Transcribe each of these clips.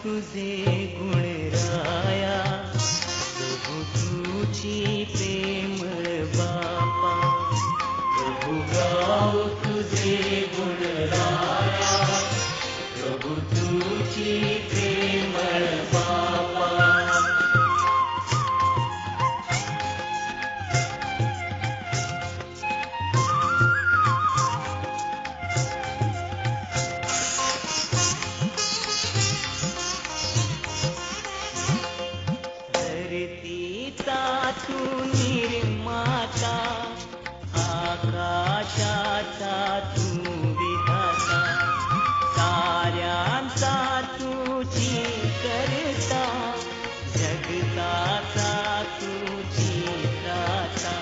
तुझे गुण राया, प्रभु तुझी प्रेमळ बापा। प्रभु गाओ तुझे गुण राया, प्रभु तुझी प्रेमळ बापा। धरतीचा तू निर्माता, आकाशाचा तू विधाता, साऱ्यांचा तुझी करता, जगताचा तुझी त्राता।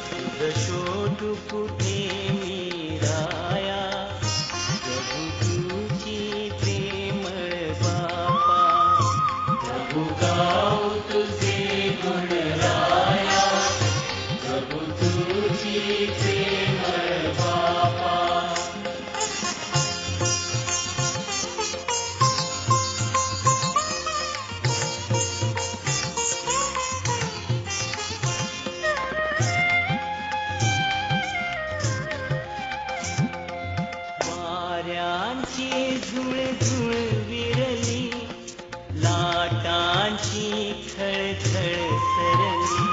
तुझ शोधू कुठे मी राया, प्रभु तुझी प्रेमळ बापा। प्रभु गाओ तुझे गुण राया, प्रभु तुझी प्रेमळ बापा। वाऱ्यांची झुळझुळ विरली, लाटांची खळखळ सरली,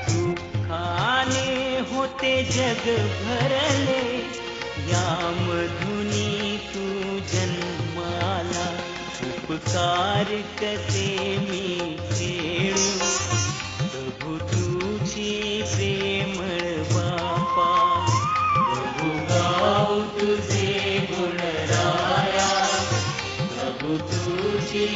दुःखाने होते जग भरले, यामधुनी तू जन्माला। उपकार कसे मी फेडू, प्रभु तुझी प्रेमळ बापा। प्रभु गाओ तुझे गुण राया, प्रभु तुझी